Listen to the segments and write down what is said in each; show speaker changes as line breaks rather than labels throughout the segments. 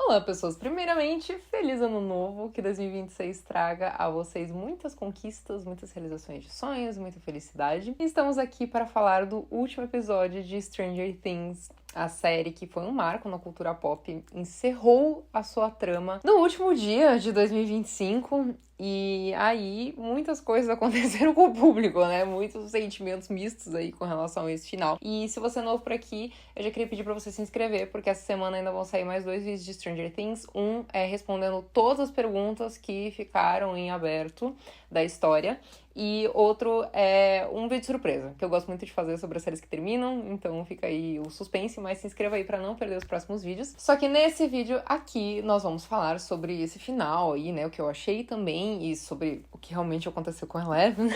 Olá, pessoas. Primeiramente, feliz ano novo, que 2026 traga a vocês muitas conquistas, muitas realizações de sonhos, muita felicidade. E estamos aqui para falar do último episódio de Stranger Things, a série que foi um marco na cultura pop, encerrou a sua trama no último dia de 2025 e aí muitas coisas aconteceram com o público, né? Muitos sentimentos mistos aí com relação a esse final. E se você é novo por aqui, eu já queria pedir pra você se inscrever, porque essa semana ainda vão sair mais 2 vídeos de Stranger Things. Um é respondendo todas as perguntas que ficaram em aberto da história. E outro é um vídeo surpresa, que eu gosto muito de fazer sobre as séries que terminam, então fica aí o suspense, mas se inscreva aí pra não perder os próximos vídeos. Só que nesse vídeo aqui nós vamos falar sobre esse final aí, né, o que eu achei também, e sobre o que realmente aconteceu com a Eleven.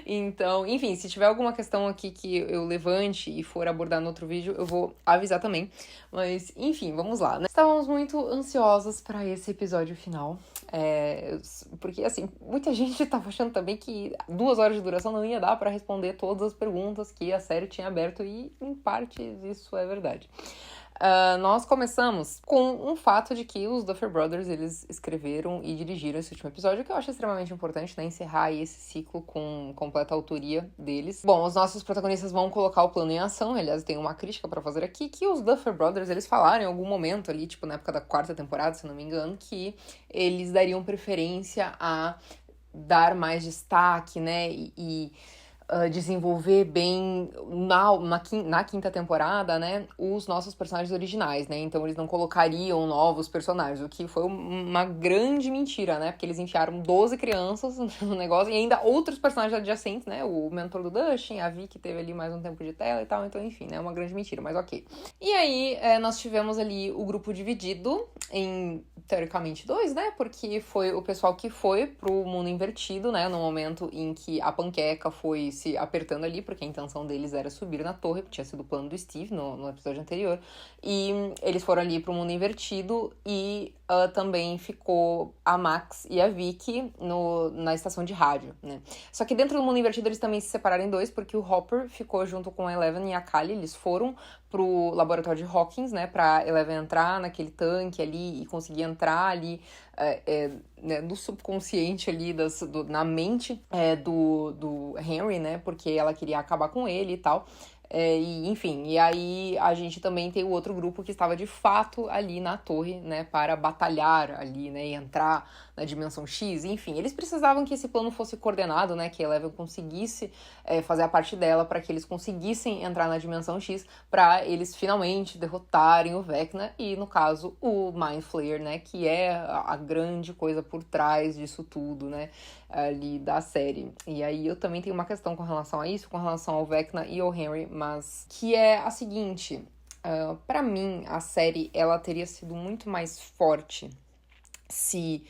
Então, enfim, se tiver alguma questão aqui que eu levante e for abordar no outro vídeo, eu vou avisar também. Mas, enfim, vamos lá, né? Estávamos muito ansiosos pra esse episódio final. Porque, assim, muita gente tava achando também que 2 horas de duração não ia dar pra responder todas as perguntas que a série tinha aberto, e, em parte, isso é verdade. Nós começamos com um fato de que os Duffer Brothers, eles escreveram e dirigiram esse último episódio, que eu acho extremamente importante, né? Encerrar aí esse ciclo com completa autoria deles. Bom, os nossos protagonistas vão colocar o plano em ação. Aliás, tem uma crítica pra fazer aqui, que os Duffer Brothers, eles falaram em algum momento ali, tipo na época da 4ª temporada, se não me engano, que eles dariam preferência a dar mais destaque, né? Desenvolver bem na 5ª temporada, né, os nossos personagens originais, né, então eles não colocariam novos personagens, o que foi uma grande mentira, né, porque eles enfiaram 12 crianças no negócio, e ainda outros personagens adjacentes, né, o mentor do Dustin, a Vi, que teve ali mais um tempo de tela e tal, então enfim, né, uma grande mentira, mas ok. E aí, nós tivemos ali o grupo dividido em, teoricamente, 2, né, porque foi o pessoal que foi pro mundo invertido, né, no momento em que a Panqueca foi se apertando ali, porque a intenção deles era subir na torre, que tinha sido o plano do Steve no episódio anterior, e eles foram ali pro mundo invertido, e também ficou a Max e a Vicky na estação de rádio, né. Só que dentro do mundo invertido eles também se separaram em 2, porque o Hopper ficou junto com a Eleven e a Callie, eles foram pro laboratório de Hawkins, né, pra Eleven entrar naquele tanque ali e conseguir entrar ali né, no subconsciente ali, na mente do Henry, né, porque ela queria acabar com ele e tal. Enfim, e aí a gente também tem o outro grupo que estava de fato ali na torre, né, para batalhar ali, né, e entrar na dimensão X, enfim, eles precisavam que esse plano fosse coordenado, né, que a Eleven conseguisse fazer a parte dela para que eles conseguissem entrar na dimensão X, para eles finalmente derrotarem o Vecna e, no caso, o Mind Flayer, né, que é a grande coisa por trás disso tudo, né, ali da série. E aí eu também tenho uma questão com relação a isso, com relação ao Vecna e ao Henry, mas que é a seguinte: pra mim, a série, ela teria sido muito mais forte se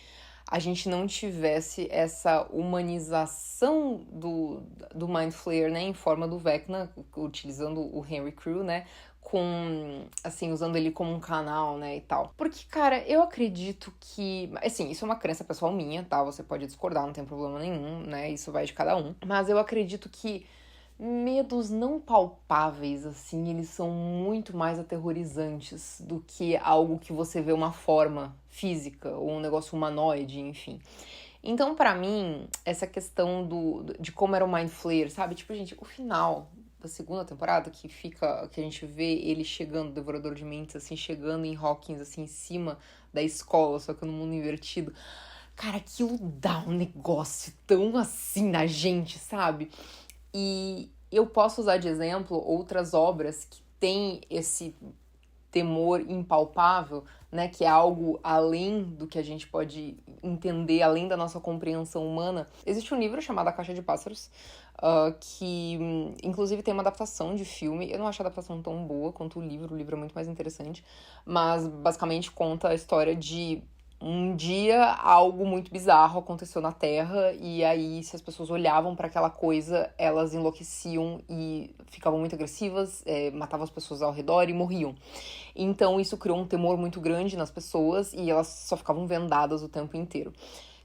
a gente não tivesse essa humanização do Mind Flayer, né, em forma do Vecna, utilizando o Henry Crew, né, usando ele como um canal, né, e tal. Porque, cara, eu acredito que, assim, isso é uma crença pessoal minha, tá, você pode discordar, não tem problema nenhum, né, isso vai de cada um, mas eu acredito que medos não palpáveis, assim, eles são muito mais aterrorizantes do que algo que você vê uma forma física ou um negócio humanoide, enfim. Então, pra mim, essa questão de como era o Mind Flayer, sabe? Tipo, gente, o final da 2ª temporada, que a gente vê ele chegando, o Devorador de Mentes, assim, chegando em Hawkins, assim, em cima da escola, só que no mundo invertido. Cara, aquilo dá um negócio tão assim na gente, sabe? E eu posso usar de exemplo outras obras que têm esse temor impalpável, né, que é algo além do que a gente pode entender, além da nossa compreensão humana. Existe um livro chamado A Caixa de Pássaros, que inclusive tem uma adaptação de filme. Eu não acho a adaptação tão boa quanto o livro é muito mais interessante, mas basicamente conta a história de um dia algo muito bizarro aconteceu na Terra, e aí se as pessoas olhavam para aquela coisa, elas enlouqueciam e ficavam muito agressivas, matavam as pessoas ao redor e morriam. Então isso criou um temor muito grande nas pessoas e elas só ficavam vendadas o tempo inteiro.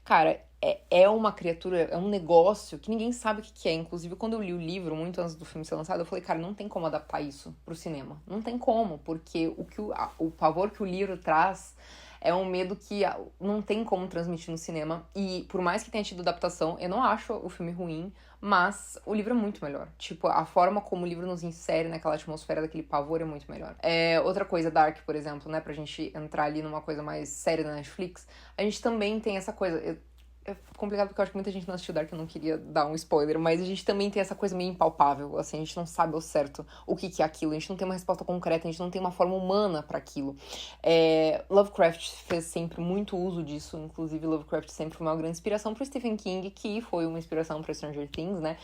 Cara, é uma criatura, é um negócio que ninguém sabe o que é. Inclusive, quando eu li o livro, muito antes do filme ser lançado, eu falei, cara, não tem como adaptar isso pro cinema. Não tem como, porque o pavor que o livro traz é um medo que não tem como transmitir no cinema. E por mais que tenha tido adaptação, eu não acho o filme ruim, mas o livro é muito melhor. Tipo, a forma como o livro nos insere naquela atmosfera daquele pavor é muito melhor. Outra coisa, Dark, por exemplo, né, pra gente entrar ali numa coisa mais séria da Netflix, a gente também tem essa coisa. É complicado porque eu acho que muita gente não assistiu Dark, eu não queria dar um spoiler, mas a gente também tem essa coisa meio impalpável, assim, a gente não sabe ao certo o que é aquilo, a gente não tem uma resposta concreta, a gente não tem uma forma humana pra aquilo. Lovecraft fez sempre muito uso disso, inclusive Lovecraft sempre foi uma grande inspiração pro Stephen King, que foi uma inspiração pra Stranger Things, né?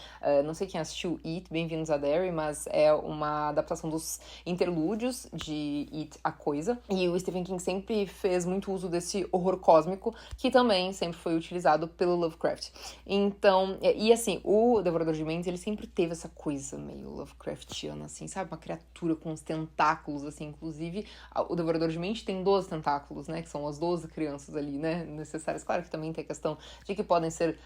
Não sei quem assistiu It, Bem-vindos a Derry, mas é uma adaptação dos interlúdios de It, a Coisa, e o Stephen King sempre fez muito uso desse horror cósmico, que também sempre foi utilizado pelo Lovecraft. Então, e assim, o Devorador de Mentes, ele sempre teve essa coisa meio Lovecraftiana, assim, sabe? Uma criatura com uns tentáculos, assim, inclusive o Devorador de Mentes tem 12 tentáculos, né? Que são as 12 crianças ali, né? Necessárias. Claro que também tem a questão de que podem ser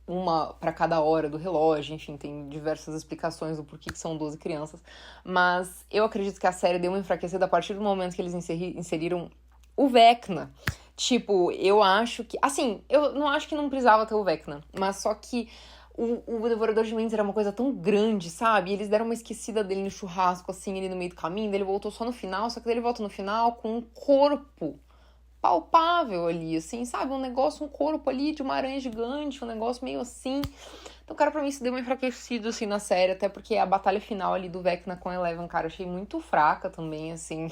uma para cada hora do relógio, enfim, tem diversas explicações do porquê que são 12 crianças, mas eu acredito que a série deu uma enfraquecida a partir do momento que eles inseriram o Vecna. Tipo, eu acho que... Assim, eu não acho que não precisava ter o Vecna, mas só que o Devorador de Mentes era uma coisa tão grande, sabe? E eles deram uma esquecida dele no churrasco, assim, ali no meio do caminho, daí ele voltou só no final, só que daí ele volta no final com um corpo palpável ali, assim, sabe? Um negócio, um corpo ali de uma aranha gigante, um negócio meio assim. Então, cara, pra mim isso deu uma enfraquecida, assim, na série, até porque a batalha final ali do Vecna com a Eleven, cara, achei muito fraca também, assim...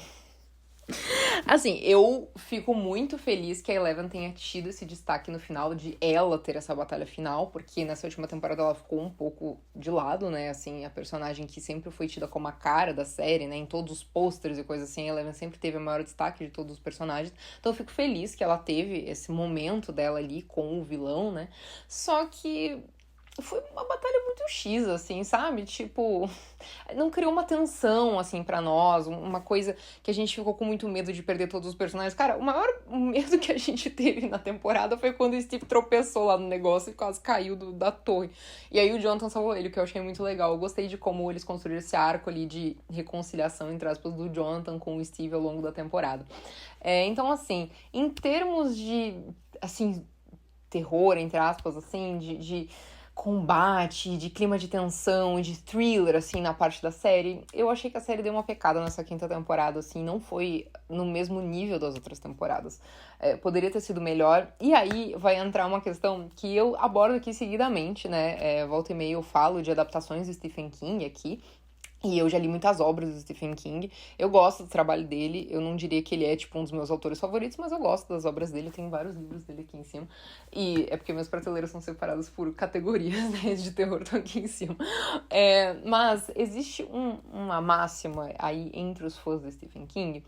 Assim, eu fico muito feliz que a Eleven tenha tido esse destaque no final de ela ter essa batalha final, porque nessa última temporada ela ficou um pouco de lado, né, assim, a personagem que sempre foi tida como a cara da série, né, em todos os posters e coisas assim, a Eleven sempre teve o maior destaque de todos os personagens, então eu fico feliz que ela teve esse momento dela ali com o vilão, né, só que... foi uma batalha muito X, assim, sabe? Tipo, não criou uma tensão, assim, pra nós, uma coisa que a gente ficou com muito medo de perder todos os personagens. Cara, o maior medo que a gente teve na temporada foi quando o Steve tropeçou lá no negócio e quase caiu da torre. E aí o Jonathan salvou ele, o que eu achei muito legal. Eu gostei de como eles construíram esse arco ali de reconciliação, entre aspas, do Jonathan com o Steve ao longo da temporada. Então, assim, em termos de, assim, terror, entre aspas, assim, de combate, de clima de tensão e de thriller, assim, na parte da série, eu achei que a série deu uma pecada nessa quinta temporada, assim, não foi no mesmo nível das outras temporadas. Poderia ter sido melhor. E aí vai entrar uma questão que eu abordo aqui seguidamente, né? Volta e meia eu falo de adaptações do Stephen King aqui, e eu já li muitas obras do Stephen King. Eu gosto do trabalho dele. Eu não diria que ele é, tipo, um dos meus autores favoritos, mas eu gosto das obras dele. Tem vários livros dele aqui em cima. E é porque meus prateleiros são separados por categorias, né, de terror, estão aqui em cima. Mas existe uma máxima aí entre os fãs do Stephen King...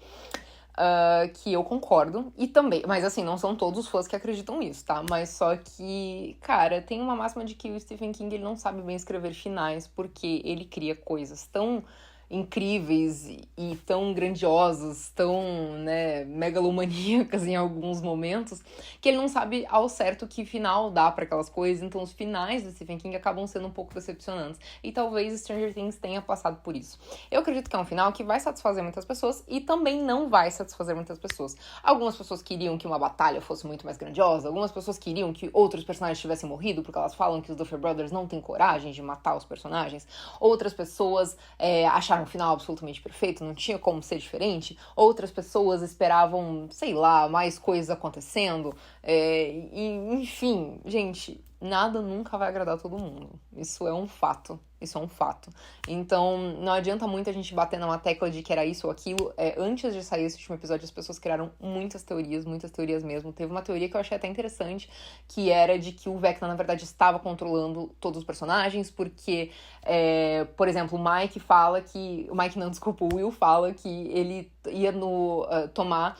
que eu concordo, e também, mas assim, não são todos os fãs que acreditam nisso, tá? Mas só que, cara, tem uma máxima de que o Stephen King, ele não sabe bem escrever finais, porque ele cria coisas tão incríveis e tão grandiosas, tão, né, megalomaníacas em alguns momentos, que ele não sabe ao certo que final dá pra aquelas coisas, então os finais do Stephen King acabam sendo um pouco decepcionantes, e talvez Stranger Things tenha passado por isso. Eu acredito que é um final que vai satisfazer muitas pessoas e também não vai satisfazer muitas pessoas. Algumas pessoas queriam que uma batalha fosse muito mais grandiosa, algumas pessoas queriam que outros personagens tivessem morrido, porque elas falam que os Duffer Brothers não têm coragem de matar os personagens, outras pessoas acharam um final absolutamente perfeito, não tinha como ser diferente. Outras pessoas esperavam, sei lá, mais coisas acontecendo. Enfim, gente, nada nunca vai agradar todo mundo. Isso é um fato. Isso é um fato. Então, não adianta muito a gente bater numa tecla de que era isso ou aquilo. Antes de sair esse último episódio, as pessoas criaram muitas teorias mesmo. Teve uma teoria que eu achei até interessante, que era de que o Vecna, na verdade, estava controlando todos os personagens, porque, por exemplo, o Mike fala que... O Mike não, desculpa, o Will fala que ele ia tomar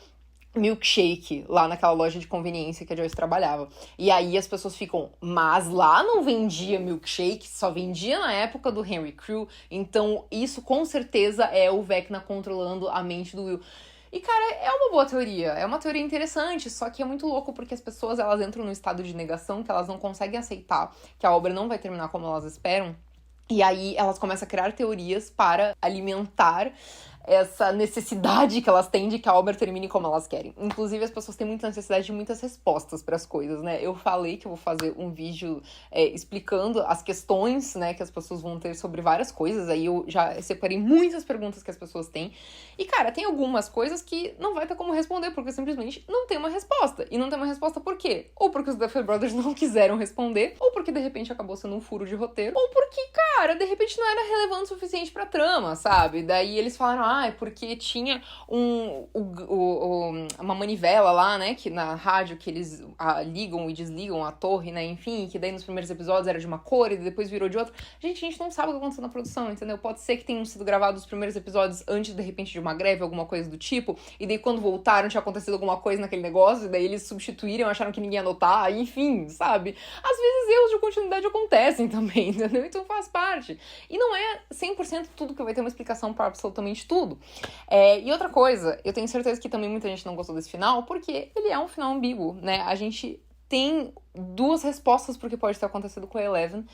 milkshake lá naquela loja de conveniência que a Joyce trabalhava. E aí as pessoas ficam, mas lá não vendia milkshake, só vendia na época do Henry Crew, então isso com certeza é o Vecna controlando a mente do Will. E, cara, é uma boa teoria, é uma teoria interessante, só que é muito louco porque as pessoas, elas entram num estado de negação que elas não conseguem aceitar que a obra não vai terminar como elas esperam. E aí elas começam a criar teorias para alimentar essa necessidade que elas têm de que a obra termine como elas querem. Inclusive, as pessoas têm muita necessidade de muitas respostas para as coisas, né? Eu falei que eu vou fazer um vídeo explicando as questões, né, que as pessoas vão ter sobre várias coisas. Aí eu já separei muitas perguntas que as pessoas têm. E, cara, tem algumas coisas que não vai ter como responder, porque simplesmente não tem uma resposta. E não tem uma resposta por quê? Ou porque os Duffer Brothers não quiseram responder, ou porque, de repente, acabou sendo um furo de roteiro, ou porque, cara, de repente não era relevante o suficiente pra trama, sabe? Daí eles falaram, é porque tinha uma manivela lá, né, que na rádio que eles ligam e desligam a torre, né, enfim, que daí nos primeiros episódios era de uma cor e depois virou de outra. Gente, a gente não sabe o que aconteceu na produção, entendeu? Pode ser que tenham sido gravados os primeiros episódios antes, de repente, de uma greve, alguma coisa do tipo, e daí quando voltaram tinha acontecido alguma coisa naquele negócio, e daí eles substituíram, acharam que ninguém ia notar, enfim, sabe? Às vezes erros de continuidade acontecem também, entendeu? Então faz parte. E não é 100% tudo que vai ter uma explicação para absolutamente tudo. E outra coisa, eu tenho certeza que também muita gente não gostou desse final, porque ele é um final ambíguo, né? A gente tem duas respostas pro que pode ter acontecido com a Eleven,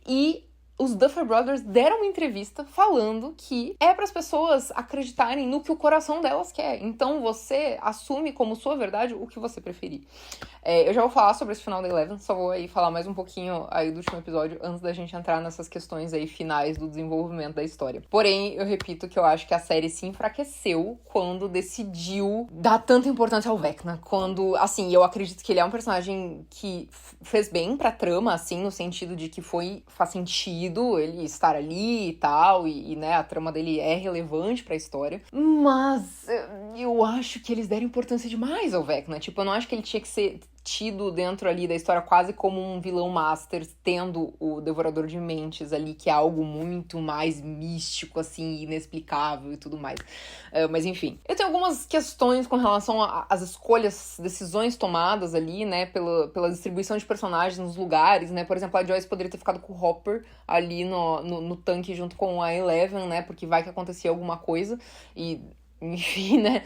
e os Duffer Brothers deram uma entrevista falando que é para as pessoas acreditarem no que o coração delas quer. Então você assume como sua verdade o que você preferir. Eu já vou falar sobre esse final da Eleven, só vou aí falar mais um pouquinho aí do último episódio antes da gente entrar nessas questões aí finais do desenvolvimento da história. Porém, eu repito que eu acho que a série se enfraqueceu quando decidiu dar tanta importância ao Vecna. Quando, assim, eu acredito que ele é um personagem que fez bem pra trama, assim, no sentido de que faz sentido ele estar ali e tal, e né, a trama dele é relevante pra história. Mas eu acho que eles deram importância demais ao Vecna. Tipo, eu não acho que ele tinha que ser tido dentro ali da história quase como um vilão master, tendo o Devorador de Mentes ali, que é algo muito mais místico, assim, inexplicável e tudo mais. Mas enfim, eu tenho algumas questões com relação às escolhas, decisões tomadas ali, né, pela distribuição de personagens nos lugares, né, por exemplo, a Joyce poderia ter ficado com o Hopper ali no tanque junto com a Eleven, né, porque vai que acontecia alguma coisa e... Enfim, né?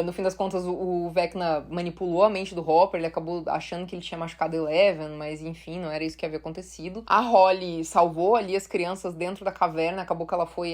No fim das contas, o Vecna manipulou a mente do Hopper, ele acabou achando que ele tinha machucado Eleven, mas enfim, não era isso que havia acontecido. A Holly salvou ali as crianças dentro da caverna, acabou que ela foi...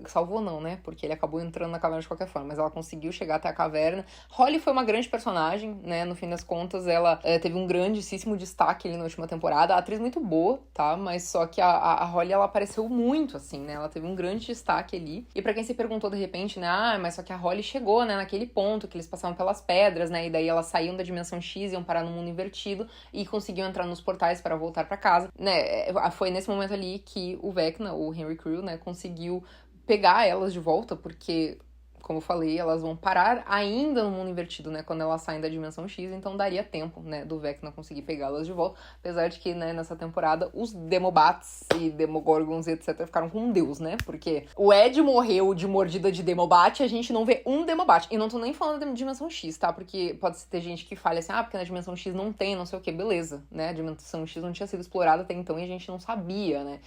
Salvou não, né? Porque ele acabou entrando na caverna de qualquer forma, mas ela conseguiu chegar até a caverna. Holly foi uma grande personagem, né? No fim das contas, ela teve um grandíssimo destaque ali na última temporada. A atriz muito boa, tá? Mas só que a Holly, ela apareceu muito, assim, né? Ela teve um grande destaque ali. E pra quem se perguntou de repente, né? Mas só que a Holly chegou, né, naquele ponto que eles passavam pelas pedras, né, e daí elas saíam da dimensão X, iam parar no mundo invertido e conseguiam entrar nos portais para voltar para casa, né, foi nesse momento ali que o Vecna, o Henry Crew, né, conseguiu pegar elas de volta, porque... Como eu falei, elas vão parar ainda no mundo invertido, né? Quando elas saem da dimensão X, então daria tempo, né? Do Vecna conseguir pegá-las de volta. Apesar de que, né, nessa temporada, os Demobats e Demogorgons e etc. ficaram com Deus, né? Porque o Ed morreu de mordida de Demobat e a gente não vê um Demobat. E não tô nem falando da dimensão X, tá? Porque pode ter gente que fale assim, porque na dimensão X não tem, não sei o que. Beleza, né? A dimensão X não tinha sido explorada até então e a gente não sabia, né?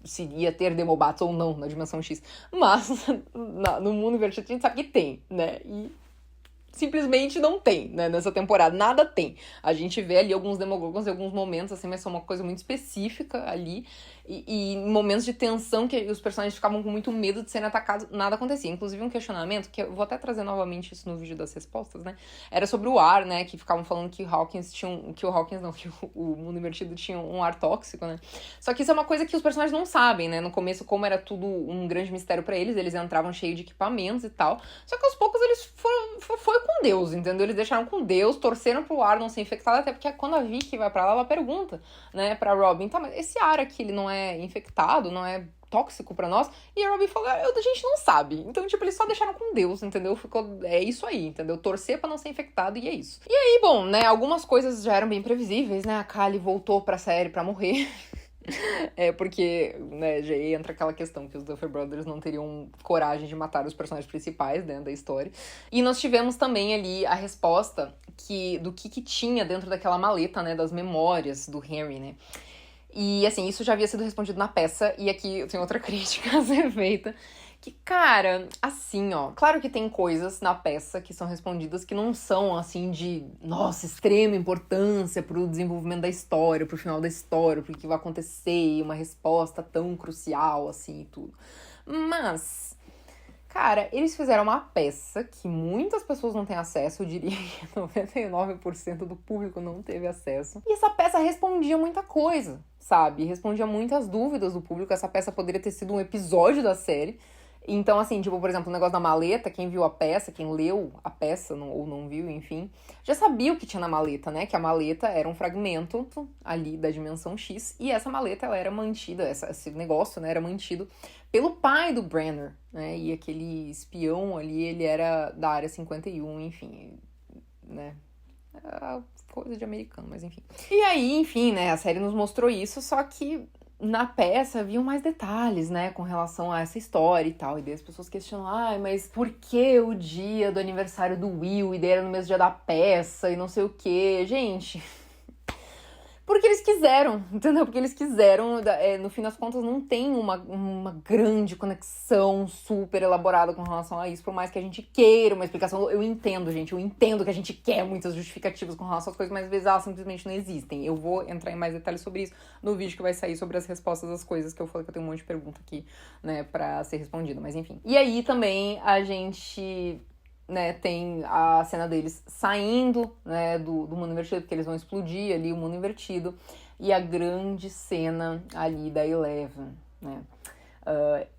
Se ia ter Demobats ou não na dimensão X. Mas no mundo invertido a gente sabe que tem, né? E simplesmente não tem, né? Nessa temporada. Nada tem. A gente vê ali alguns Demogorgons em alguns momentos, assim, mas são uma coisa muito específica ali. E em momentos de tensão que os personagens ficavam com muito medo de serem atacados, nada acontecia. Inclusive um questionamento, que eu vou até trazer novamente isso no vídeo das respostas, né? Era sobre o ar, né? Que ficavam falando que o mundo invertido tinha um ar tóxico, né? Só que isso é uma coisa que os personagens não sabem, né? No começo, como era tudo um grande mistério pra eles entravam cheios de equipamentos e tal. Só que aos poucos eles foi com Deus, entendeu? Eles deixaram com Deus, torceram pro ar não ser infectado, até porque quando a Vicky vai pra lá, ela pergunta, né, pra Robin, tá, mas esse ar aqui, ele não é infectado, não é tóxico pra nós? E a Robin falou, a gente não sabe. Então, tipo, eles só deixaram com Deus, entendeu? É isso aí, entendeu? Torcer pra não ser infectado e é isso. E aí, bom, né, algumas coisas já eram bem previsíveis, né? A Kali voltou pra série pra morrer. Porque, né, já entra aquela questão que os Duffer Brothers não teriam coragem de matar os personagens principais, né, da história. E nós tivemos também ali a resposta do que tinha dentro daquela maleta, né, das memórias do Henry, né. E, assim, isso já havia sido respondido na peça, e aqui eu tenho outra crítica a ser feita, Que, cara, assim, ó, claro que tem coisas na peça que são respondidas que não são, assim, de, nossa, extrema importância pro desenvolvimento da história, pro final da história, pro que vai acontecer, e uma resposta tão crucial, assim, e tudo. Mas, cara, eles fizeram uma peça que muitas pessoas não têm acesso, eu diria que 99% do público não teve acesso. E essa peça respondia muita coisa, sabe? Respondia muitas dúvidas do público. Essa peça poderia ter sido um episódio da série. Então, assim, tipo, por exemplo, o negócio da maleta, quem viu a peça, quem leu a peça, ou não viu, enfim, já sabia o que tinha na maleta, né? Que a maleta era um fragmento ali da dimensão X, e essa maleta, ela era mantida, esse negócio, né, era mantido pelo pai do Brenner, né? E aquele espião ali, ele era da Área 51, enfim, né? Coisa de americano, mas enfim. E aí, enfim, né, a série nos mostrou isso, só que na peça haviam mais detalhes, né, com relação a essa história e tal. E daí as pessoas questionam, mas por que o dia do aniversário do Will? E daí era no mesmo dia da peça e não sei o quê. Gente, porque eles quiseram, entendeu? Porque eles quiseram, no fim das contas, não tem uma grande conexão super elaborada com relação a isso, por mais que a gente queira uma explicação. Eu entendo, gente, eu entendo que a gente quer muitas justificativas com relação às coisas, mas às vezes elas simplesmente não existem. Eu vou entrar em mais detalhes sobre isso no vídeo que vai sair sobre as respostas às coisas, que eu falei que eu tenho um monte de pergunta aqui, né, pra ser respondida, mas enfim. E aí também a gente, né, tem a cena deles saindo, né, do mundo invertido, porque eles vão explodir ali o mundo invertido, e a grande cena ali da Eleven, né.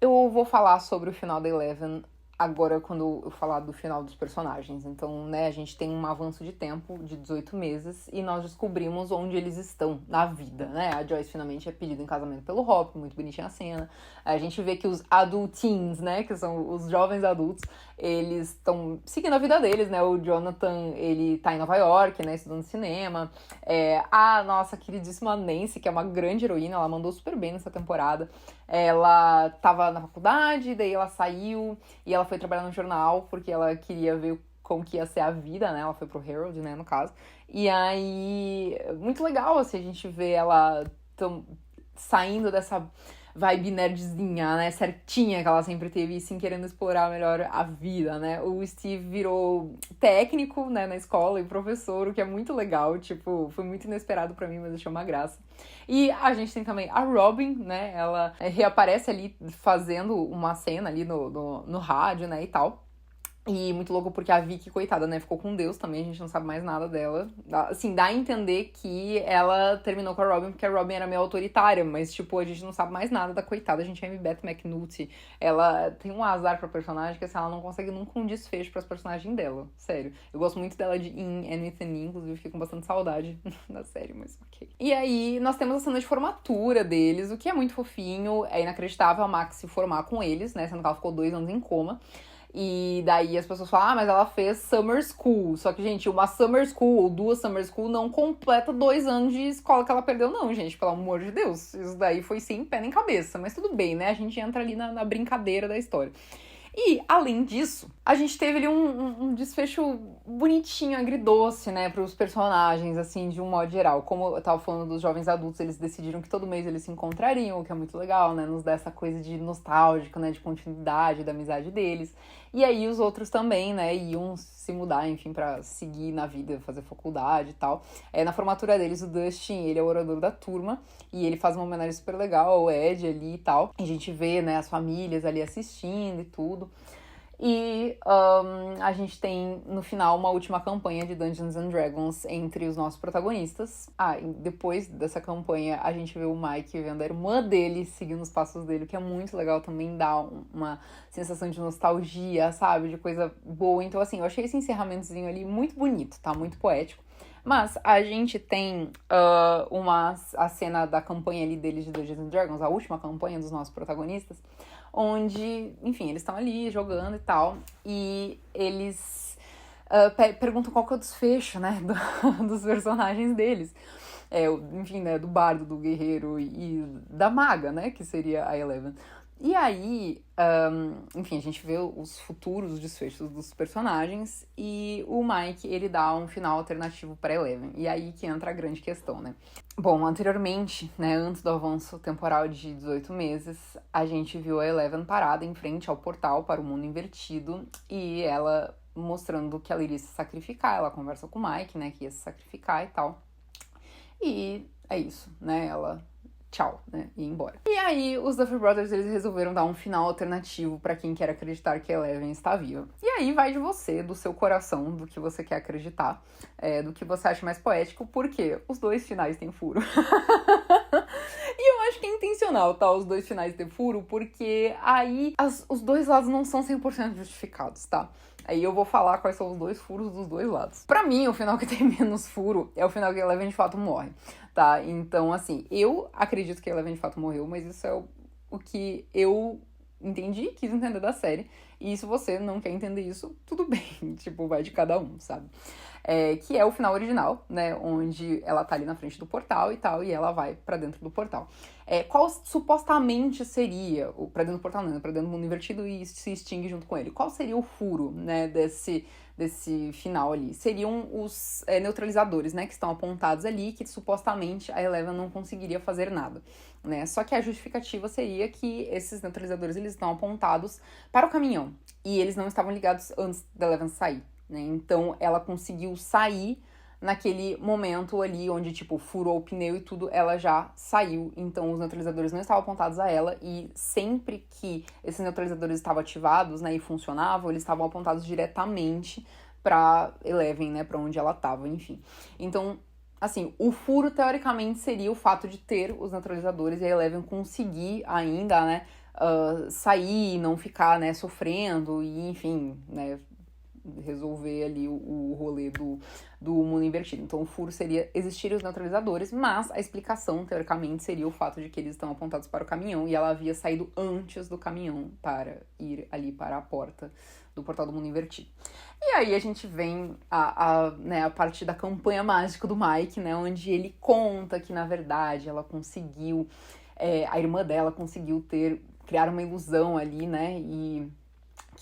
Eu vou falar sobre o final da Eleven agora quando eu falar do final dos personagens. Então, né, a gente tem um avanço de tempo de 18 meses e nós descobrimos onde eles estão na vida, né? A Joyce finalmente é pedida em casamento pelo Hopper, muito bonitinha a cena. A gente vê que os adultins, né, que são os jovens adultos, eles estão seguindo a vida deles, né? O Jonathan, ele tá em Nova York, né, estudando cinema. A nossa queridíssima Nancy, que é uma grande heroína, ela mandou super bem nessa temporada. Ela tava na faculdade, daí ela saiu e ela foi trabalhar no jornal porque ela queria ver como que ia ser a vida, né? Ela foi pro Herald, né, no caso. E aí, muito legal, assim, a gente vê ela saindo dessa vibe nerdzinha, né, certinha que ela sempre teve, e sim querendo explorar melhor a vida, né. O Steve virou técnico, né, na escola e professor, o que é muito legal, tipo, foi muito inesperado pra mim, mas achei uma graça. E a gente tem também a Robin, né, ela reaparece ali fazendo uma cena ali no rádio, né, e tal. E muito louco porque a Vicky, coitada, né, ficou com Deus também, a gente não sabe mais nada dela. Assim, dá a entender que ela terminou com a Robin porque a Robin era meio autoritária, mas, tipo, a gente não sabe mais nada da coitada. A gente vê Beth McNulty, ela tem um azar pra personagem que, assim, ela não consegue nunca um desfecho pras personagens dela, sério. Eu gosto muito dela de In Anything, inclusive fiquei com bastante saudade da série, mas ok. E aí, nós temos a cena de formatura deles, o que é muito fofinho, é inacreditável a Max se formar com eles, né, sendo que ela ficou 2 anos em coma. E daí as pessoas falam, mas ela fez Summer School. Só que, gente, uma Summer School ou 2 Summer School não completa 2 anos de escola que ela perdeu, não, gente. Pelo amor de Deus. Isso daí foi sem pé nem cabeça. Mas tudo bem, né? A gente entra ali na brincadeira da história. E, além disso, a gente teve ali um desfecho bonitinho, agridoce, né, pros personagens, assim, de um modo geral. Como eu tava falando dos jovens adultos, eles decidiram que todo mês eles se encontrariam, o que é muito legal, né, nos dá essa coisa de nostálgico, né, de continuidade da amizade deles. E aí os outros também, né, iam se mudar, enfim, pra seguir na vida, fazer faculdade e tal. Na formatura deles, o Dustin, ele é o orador da turma, e ele faz uma homenagem super legal ao Ed ali e tal. A gente vê, né, as famílias ali assistindo e tudo. E a gente tem, no final, uma última campanha de Dungeons and Dragons entre os nossos protagonistas. E depois dessa campanha, a gente vê o Mike vendo a irmã dele seguindo os passos dele, o que é muito legal, também dá uma sensação de nostalgia, sabe? De coisa boa. Então, assim, eu achei esse encerramentozinho ali muito bonito, tá? Muito poético. Mas a gente tem a cena da campanha ali deles de Dungeons and Dragons, a última campanha dos nossos protagonistas, onde, enfim, eles estão ali jogando e tal, e eles perguntam qual que é o desfecho, né, dos personagens deles. Enfim, né, do bardo, do guerreiro e da maga, né, que seria a Eleven. E aí, enfim, a gente vê os futuros desfechos dos personagens e o Mike, ele dá um final alternativo pra Eleven. E aí que entra a grande questão, né? Bom, anteriormente, né, antes do avanço temporal de 18 meses, a gente viu a Eleven parada em frente ao portal para o mundo invertido e ela mostrando que ela iria se sacrificar. Ela conversa com o Mike, né, que ia se sacrificar e tal. E é isso, né, ela... Tchau, né? E ir embora. E aí, os Duffer Brothers, eles resolveram dar um final alternativo pra quem quer acreditar que Eleven está viva. E aí vai de você, do seu coração, do que você quer acreditar, do que você acha mais poético, porque os dois finais têm furo. E eu acho que é intencional, tá? Os dois finais ter furo, porque aí os dois lados não são 100% justificados, tá? Aí eu vou falar quais são os dois furos dos dois lados. Pra mim, o final que tem menos furo é o final que a Eleven de fato morre, tá? Então, assim, eu acredito que a Eleven de fato morreu, mas isso é o que eu entendi, quis entender da série. E se você não quer entender isso, tudo bem. Tipo, vai de cada um, sabe? Que é o final original, né? Onde ela tá ali na frente do portal e tal, e ela vai pra dentro do portal. Qual supostamente seria, pra dentro do portal não, pra dentro do mundo invertido e se extingue junto com ele. Qual seria o furo, né, desse final ali? Seriam os neutralizadores, né, que estão apontados ali, que supostamente a Eleven não conseguiria fazer nada, né? Só que a justificativa seria que esses neutralizadores, eles estão apontados para o caminhão, e eles não estavam ligados antes da Eleven sair, né? Então ela conseguiu sair naquele momento ali onde, tipo, furou o pneu e tudo, ela já saiu. Então os neutralizadores não estavam apontados a ela e sempre que esses neutralizadores estavam ativados, né, e funcionavam, eles estavam apontados diretamente pra Eleven, né, pra onde ela tava, enfim. Então, assim, o furo, teoricamente, seria o fato de ter os neutralizadores e a Eleven conseguir ainda, né, sair, não ficar, né, sofrendo e, enfim, né, resolver ali o rolê do mundo invertido. Então o furo seria existir os neutralizadores, mas a explicação, teoricamente, seria o fato de que eles estão apontados para o caminhão e ela havia saído antes do caminhão para ir ali para a porta do portal do mundo invertido. E aí a gente vem né, a parte da campanha mágica do Mike, né, onde ele conta que, na verdade, ela conseguiu, a irmã dela conseguiu criar uma ilusão ali, né, e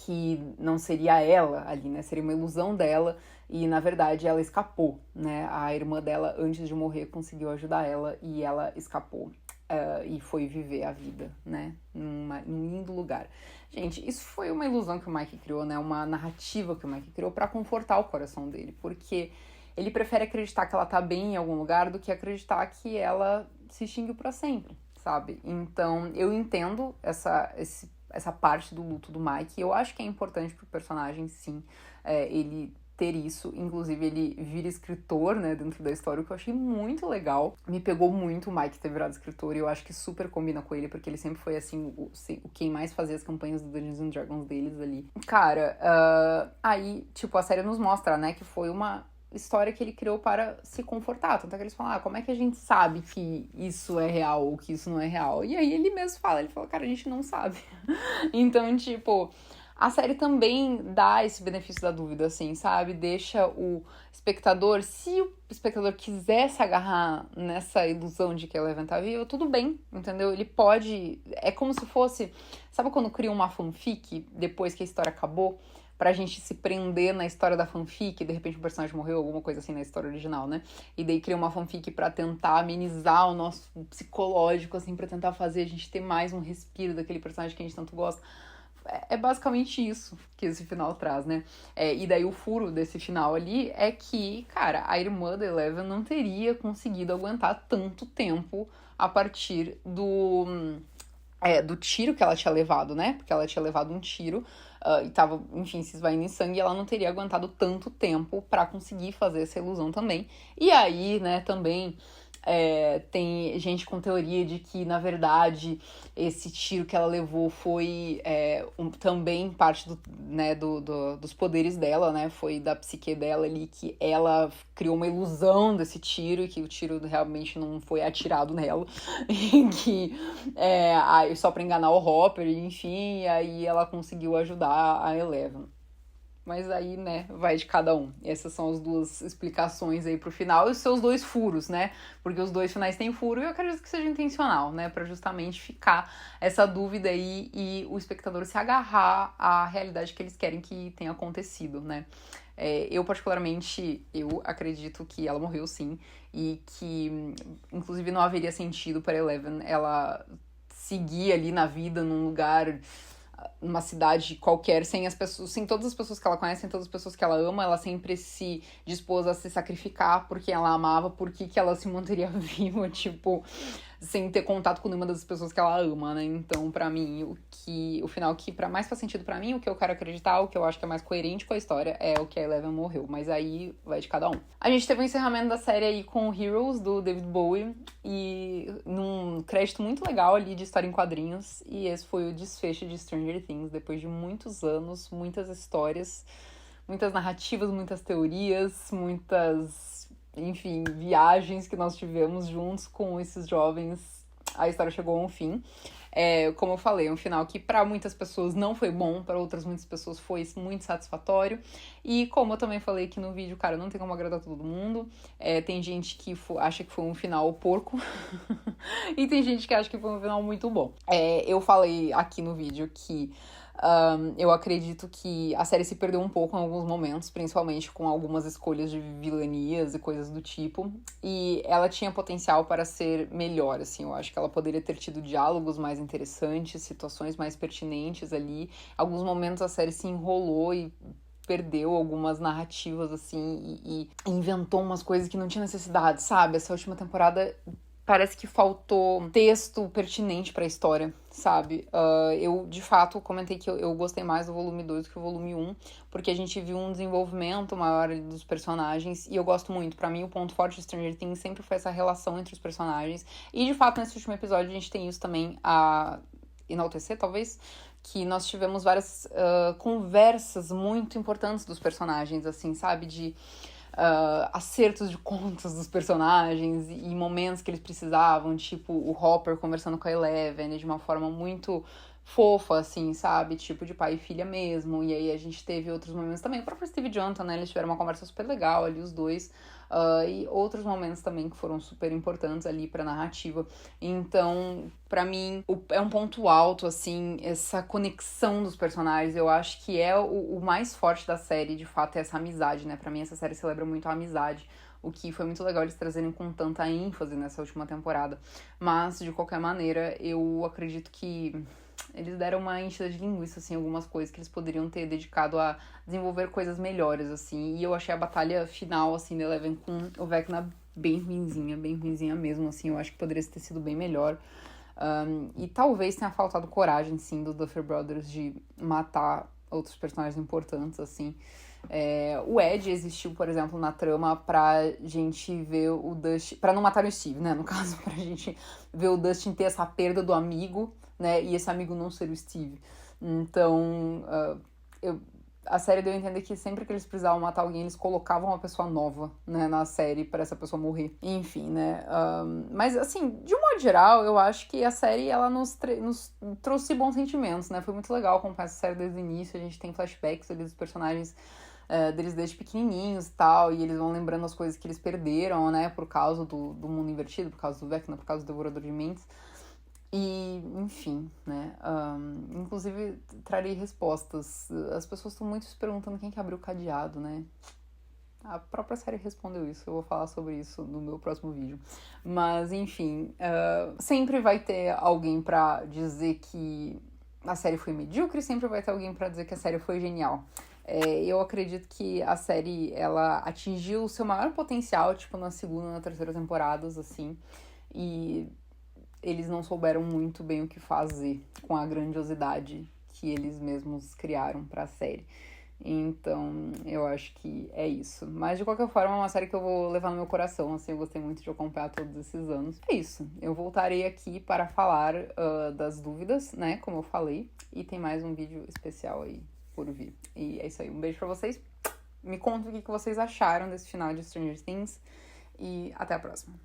que não seria ela ali, né? Seria uma ilusão dela e, na verdade, ela escapou, né? A irmã dela, antes de morrer, conseguiu ajudar ela e ela escapou e foi viver a vida, né? Num lindo lugar. Gente, isso foi uma ilusão que o Mike criou, né? Uma narrativa que o Mike criou pra confortar o coração dele, porque ele prefere acreditar que ela tá bem em algum lugar do que acreditar que ela se extinguiu pra sempre, sabe? Então, eu entendo essa parte do luto do Mike. Eu acho que é importante pro personagem, sim, ele ter isso. Inclusive, ele vira escritor, né, dentro da história, o que eu achei muito legal. Me pegou muito o Mike ter virado escritor, e eu acho que super combina com ele, porque ele sempre foi, assim, quem mais fazia as campanhas do Dungeons and Dragons deles ali. Cara, aí, tipo, a série nos mostra, né, que foi uma história que ele criou para se confortar. Tanto é que eles falam, como é que a gente sabe que isso é real ou que isso não é real? E aí ele mesmo fala, cara, a gente não sabe. Então, tipo, a série também dá esse benefício da dúvida, assim, sabe? Deixa o espectador, se o espectador quiser se agarrar nessa ilusão de que a Eleven tá viva, tudo bem, entendeu? Ele pode... É como se fosse... Sabe quando cria uma fanfic depois que a história acabou? Pra gente se prender na história da fanfic, de repente o personagem morreu, alguma coisa assim na história original, né? E daí cria uma fanfic pra tentar amenizar o nosso psicológico, assim, pra tentar fazer a gente ter mais um respiro daquele personagem que a gente tanto gosta. É basicamente isso que esse final traz, né? E daí o furo desse final ali é que, cara, a irmã da Eleven não teria conseguido aguentar tanto tempo a partir do tiro que ela tinha levado, né? Porque ela tinha levado um tiro e tava, enfim, se esvaindo em sangue, e ela não teria aguentado tanto tempo pra conseguir fazer essa ilusão também. E aí, né, também tem gente com teoria de que, na verdade, esse tiro que ela levou foi também parte dos poderes dela, né? Foi da psique dela ali, que ela criou uma ilusão desse tiro e que o tiro realmente não foi atirado nela. E que só pra enganar o Hopper, enfim, e aí ela conseguiu ajudar a Eleven. Mas aí, né, vai de cada um. Essas são as duas explicações aí pro final e os seus dois furos, né? Porque os dois finais têm furo e eu acredito que seja intencional, né? Pra justamente ficar essa dúvida aí e o espectador se agarrar à realidade que eles querem que tenha acontecido, né? Eu, particularmente, eu acredito que ela morreu, sim, e que, inclusive, não haveria sentido para Eleven ela seguir ali na vida, num lugar, numa cidade qualquer, sem as pessoas, sem todas as pessoas que ela conhece, sem todas as pessoas que ela ama. Ela sempre se dispôs a se sacrificar porque ela amava, porque que ela se manteria viva, tipo, sem ter contato com nenhuma das pessoas que ela ama, né? Então, pra mim, o final que mais faz sentido pra mim, o que eu quero acreditar, o que eu acho que é mais coerente com a história, é o que a Eleven morreu. Mas aí vai de cada um. A gente teve o encerramento da série aí com Heroes, do David Bowie, e num crédito muito legal ali de história em quadrinhos. E esse foi o desfecho de Stranger Things, depois de muitos anos, muitas histórias, muitas narrativas, muitas teorias, enfim, viagens que nós tivemos juntos com esses jovens. A história chegou a um fim. Como eu falei, um final que para muitas pessoas não foi bom, para outras muitas pessoas foi muito satisfatório. E como eu também falei aqui no vídeo, cara, não tem como agradar todo mundo. Tem gente que acha que foi um final porco e tem gente que acha que foi um final muito bom. Eu falei aqui no vídeo que eu acredito que a série se perdeu um pouco em alguns momentos, principalmente com algumas escolhas de vilanias e coisas do tipo. E ela tinha potencial para ser melhor, assim. Eu acho que ela poderia ter tido diálogos mais interessantes, situações mais pertinentes ali. Alguns momentos a série se enrolou e perdeu algumas narrativas, assim, e inventou umas coisas que não tinha necessidade, sabe? Essa última temporada parece que faltou texto pertinente pra história, sabe? Eu, de fato, comentei que eu gostei mais do volume 2 do que o volume 1, porque a gente viu um desenvolvimento maior dos personagens, e eu gosto muito. Pra mim, o ponto forte de Stranger Things sempre foi essa relação entre os personagens, e, de fato, nesse último episódio, a gente tem isso também a enaltecer, talvez, que nós tivemos várias conversas muito importantes dos personagens, assim, sabe? De acertos de contas dos personagens e momentos que eles precisavam, tipo o Hopper conversando com a Eleven de uma forma muito fofa, assim, sabe? Tipo de pai e filha mesmo. E aí a gente teve outros momentos também. O próprio Steve e Jonathan, né? Eles tiveram uma conversa super legal ali, os dois. E outros momentos também que foram super importantes ali pra narrativa. Então, pra mim, é um ponto alto, assim, essa conexão dos personagens. Eu acho que é o mais forte da série, de fato, é essa amizade, né? Pra mim, essa série celebra muito a amizade. O que foi muito legal eles trazerem com tanta ênfase nessa última temporada. Mas, de qualquer maneira, eu acredito que eles deram uma enchida de linguiça, assim, algumas coisas que eles poderiam ter dedicado a desenvolver coisas melhores, assim. E eu achei a batalha final, assim, da Eleven com o Vecna bem ruinzinha mesmo, assim. Eu acho que poderia ter sido bem melhor. E talvez tenha faltado coragem, sim, dos Duffer Brothers de matar outros personagens importantes, assim. O Ed existiu, por exemplo, na trama pra gente ver o Dustin... Pra não matar o Steve, né? No caso, pra gente ver o Dustin ter essa perda do amigo, né? E esse amigo não ser o Steve. Então, a série deu a entender que sempre que eles precisavam matar alguém, eles colocavam uma pessoa nova, né, na série pra essa pessoa morrer. Enfim, né? Mas, assim, de um modo geral, eu acho que a série, ela nos trouxe bons sentimentos, né? Foi muito legal acompanhar essa série desde o início. A gente tem flashbacks ali dos personagens deles desde pequenininhos e tal, e eles vão lembrando as coisas que eles perderam, né, por causa do mundo invertido, por causa do Vecna, por causa do Devorador de Mentes. E, enfim, né, inclusive trarei respostas. As pessoas estão muito se perguntando quem que abriu o cadeado, né. A própria série respondeu isso, eu vou falar sobre isso no meu próximo vídeo. Mas, enfim, sempre vai ter alguém pra dizer que a série foi medíocre, sempre vai ter alguém pra dizer que a série foi genial. Eu acredito que a série, ela atingiu o seu maior potencial, tipo, na segunda e na terceira temporadas, assim, e eles não souberam muito bem o que fazer com a grandiosidade que eles mesmos criaram pra série. Então, eu acho que é isso. Mas, de qualquer forma, é uma série que eu vou levar no meu coração, assim, eu gostei muito de acompanhar todos esses anos. É isso. Eu voltarei aqui para falar das dúvidas, né, como eu falei, e tem mais um vídeo especial aí por vir. E é isso aí. Um beijo pra vocês. Me contem o que vocês acharam desse final de Stranger Things e até a próxima.